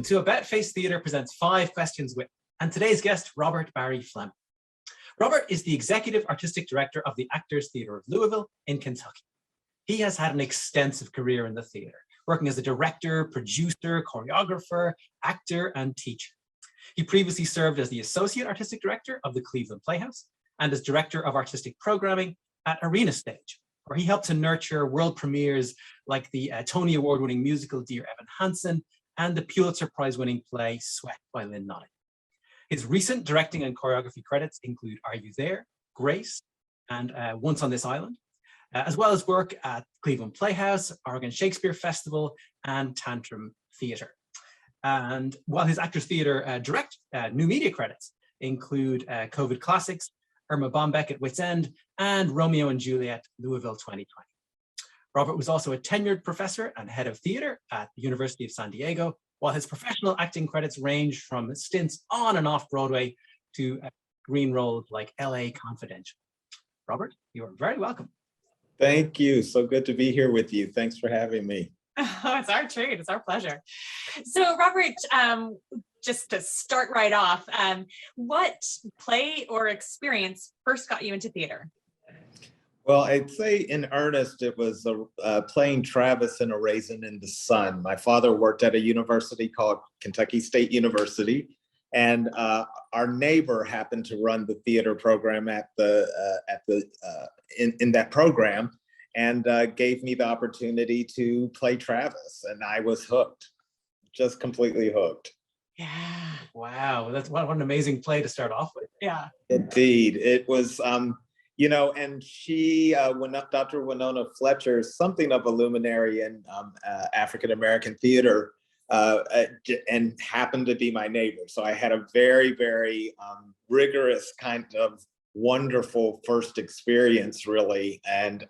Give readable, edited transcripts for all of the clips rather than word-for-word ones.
Welcome to AboutFACE Theatre presents 5 Questions With, and today's guest, Robert Barry Fleming. Robert is the Executive Artistic Director of the Actors Theatre of Louisville in Kentucky. He has had an extensive career in the theatre, working as a director, producer, choreographer, actor, and teacher. He previously served as the Associate Artistic Director of the Cleveland Playhouse and as Director of Artistic Programming at Arena Stage, where he helped to nurture world premieres like the Tony Award-winning musical Dear Evan Hansen and the Pulitzer Prize-winning play Sweat by Lynn Nottage. His recent directing and choreography credits include Are You There?, Grace, and Once on This Island, as well as work at Cleveland Playhouse, Oregon Shakespeare Festival, and Tantrum Theater. And while his Actors Theatre direct new media credits include COVID Classics, Erma Bombeck at Wits End, and Romeo and Juliet, Louisville 2020. Robert was also a tenured professor and head of theatre at the University of San Diego, while his professional acting credits range from stints on and off Broadway to green roles like LA Confidential. Robert, you are very welcome. Thank you. So good to be here with you. Thanks for having me. Oh, it's our treat. It's our pleasure. So, Robert, just to start right off, what play or experience first got you into theater? Well, I'd say in earnest, it was playing Travis in A Raisin in the Sun. My father worked at a university called Kentucky State University, and our neighbor happened to run the theater program in that program, and gave me the opportunity to play Travis, and I was hooked, just completely hooked. Yeah. Wow, that's what an amazing play to start off with. Yeah. Indeed, it was. You know, and she, Dr. Winona Fletcher, is something of a luminary in African-American theater, and happened to be my neighbor. So I had a very, very rigorous kind of wonderful first experience, really, and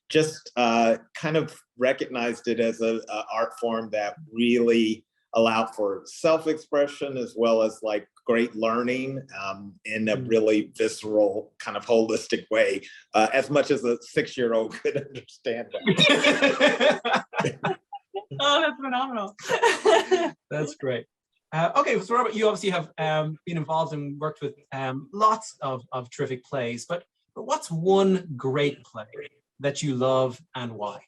just kind of recognized it as an art form that really allowed for self-expression as well as like great learning in a really visceral kind of holistic way, as much as a 6-year-old could understand that. Oh, that's phenomenal. That's great. Okay, so Robert, you obviously have been involved and worked with lots of terrific plays, but what's one great play that you love and why?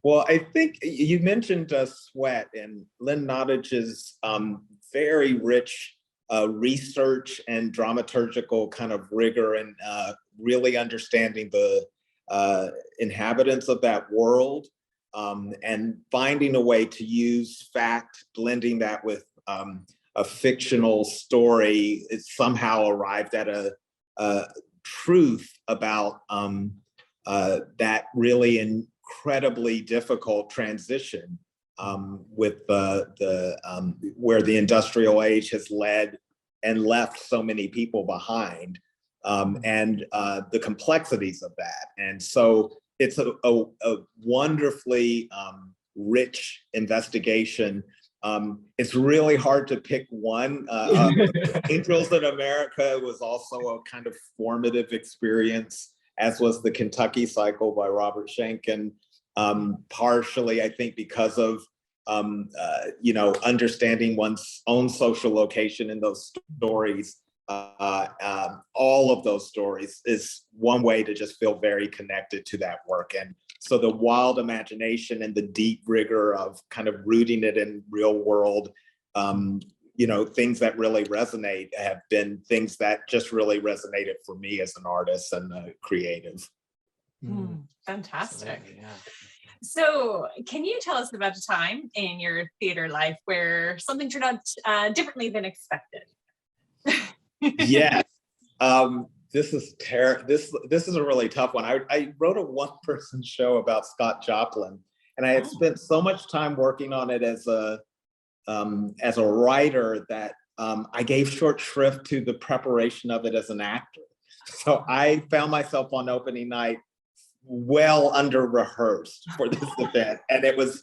Well, I think you mentioned Sweat, and Lynn Nottage's very rich research and dramaturgical kind of rigor, and really understanding the inhabitants of that world, and finding a way to use fact, blending that with a fictional story. It somehow arrived at a truth about that really incredibly difficult transition with where the industrial age has led and left so many people behind, and the complexities of that. And so it's a wonderfully rich investigation. It's really hard to pick one. Angels in America was also a kind of formative experience, as was the Kentucky Cycle by Robert Schenken, partially, I think, because of understanding one's own social location in those stories. All of those stories is one way to just feel very connected to that work. And so the wild imagination and the deep rigor of kind of rooting it in real world, things that really resonate have been things that just really resonated for me as an artist and a creative. Fantastic. Absolutely, yeah. So can you tell us about a time in your theater life where something turned out differently than expected? Yes. This is this is a really tough one. I wrote a one-person show about Scott Joplin, and I had spent so much time working on it as a writer that I gave short shrift to the preparation of it as an actor. So I found myself on opening night well under rehearsed for this event, and it was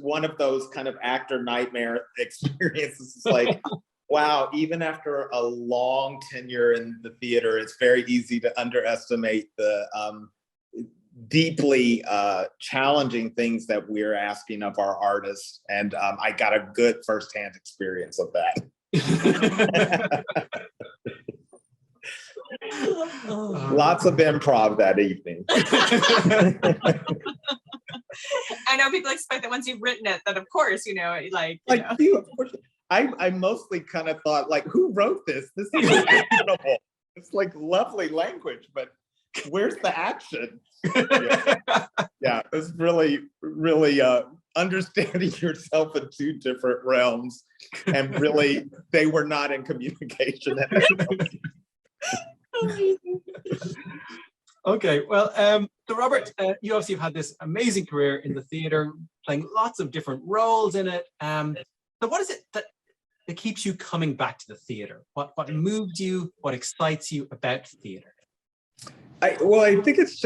one of those kind of actor nightmare experiences. It's like, wow, even after a long tenure in the theater, it's very easy to underestimate deeply challenging things that we're asking of our artists. And I got a good firsthand experience of that. Lots of improv that evening. I know people expect that once you've written it, that of course, you know. Of course, I mostly kind of thought, like, who wrote this? This is actionable. It's like lovely language, but where's the action? Yeah, it's really, really understanding yourself in two different realms, and really, they were not in communication at that point. Okay, well, so Robert, you obviously have had this amazing career in the theater, playing lots of different roles in it. So what is it that keeps you coming back to the theater? What moved you? What excites you about theater? I think it's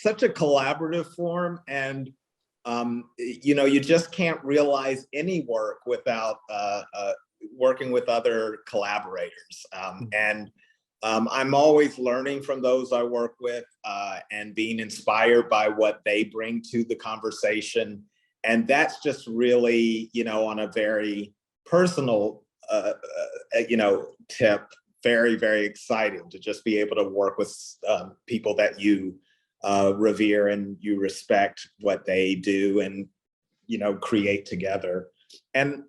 such a collaborative form, and you just can't realize any work without working with other collaborators. I'm always learning from those I work with and being inspired by what they bring to the conversation. And that's just really, on a very personal, tip, very, very exciting to just be able to work with people that you revere and you respect what they do and, create together. And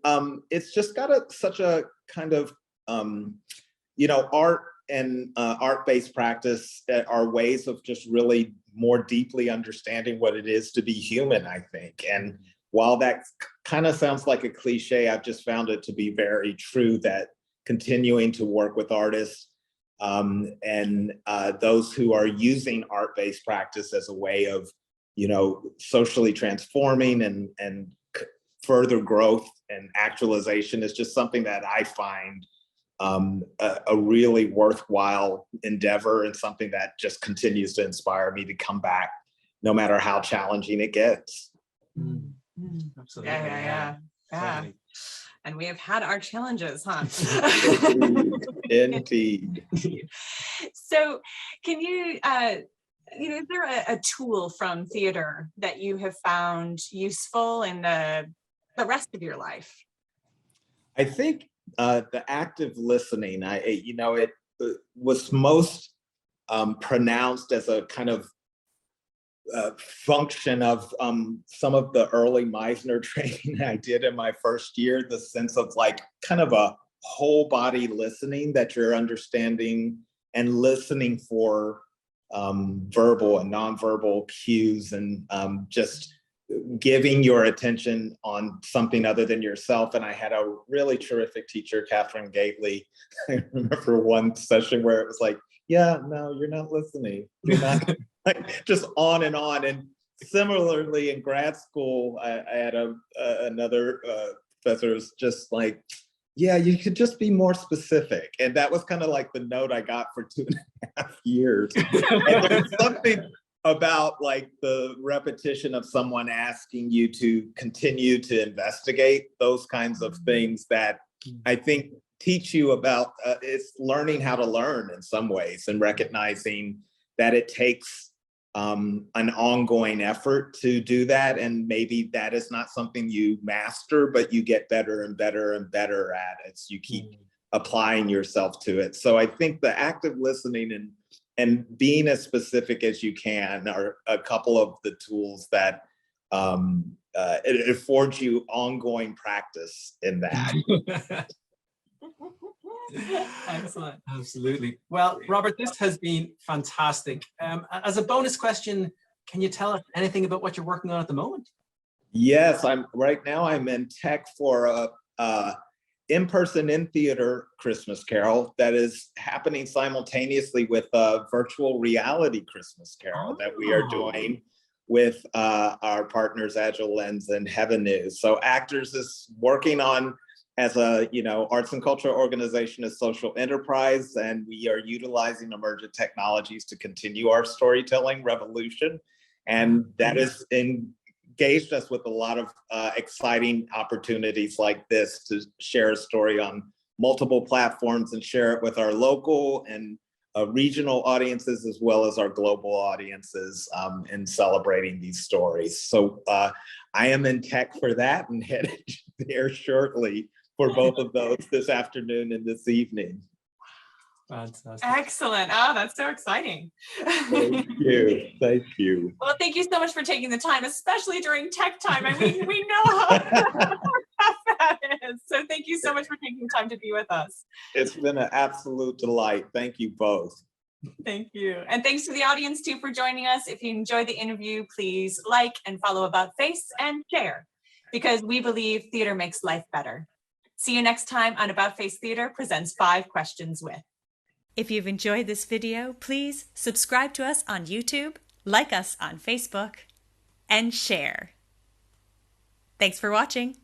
it's just got such a kind of, art and art-based practice are ways of just really more deeply understanding what it is to be human, I think. And while that kind of sounds like a cliche, I've just found it to be very true that continuing to work with artists and those who are using art-based practice as a way of, socially transforming and further growth and actualization is just something that I find a really worthwhile endeavor, and something that just continues to inspire me to come back no matter how challenging it gets. Absolutely. Yeah. Exactly. And we have had our challenges, huh? Indeed. So can you, is there a tool from theater that you have found useful in the rest of your life? I think the active listening, it was most pronounced as a kind of function of some of the early Meisner training I did in my first year, the sense of like kind of a whole body listening, that you're understanding and listening for verbal and nonverbal cues, and just giving your attention on something other than yourself. And I had a really terrific teacher, Catherine Gately. I remember one session where it was like, yeah, no, you're not listening. You're not, like, just on and on. And similarly in grad school, I had another professor who was just like, yeah, you could just be more specific. And that was kind of like the note I got for 2.5 years. And there's something about like the repetition of someone asking you to continue to investigate those kinds of things that I think teach you about it's learning how to learn in some ways, and recognizing that it takes an ongoing effort to do that. And maybe that is not something you master, but you get better and better and better at it. So you keep applying yourself to it. So I think the active listening and being as specific as you can are a couple of the tools that it affords you ongoing practice in that. Excellent. Absolutely. Well, Robert, this has been fantastic. As a bonus question, can you tell us anything about what you're working on at the moment? Yes, right now I'm in tech for a in-person in theater Christmas Carol that is happening simultaneously with a virtual reality Christmas Carol that we are doing with our partners Agile Lens and Heaven News. So Actors is working on, as a arts and culture organization, a social enterprise, and we are utilizing emergent technologies to continue our storytelling revolution. And that is engaged us with a lot of exciting opportunities like this to share a story on multiple platforms and share it with our local and regional audiences as well as our global audiences in celebrating these stories. So I am in tech for that and headed there shortly for both of those this afternoon and this evening. Fantastic. Excellent. Oh, that's so exciting. Thank you. Thank you. Well, thank you so much for taking the time, especially during tech time. I mean, we know how tough that is. So thank you so much for taking the time to be with us. It's been an absolute delight. Thank you both. Thank you. And thanks to the audience too for joining us. If you enjoyed the interview, please like and follow AboutFACE and share, because we believe theater makes life better. See you next time on AboutFACE Theater presents 5 Questions With. If you've enjoyed this video, please subscribe to us on YouTube, like us on Facebook, and share. Thanks for watching.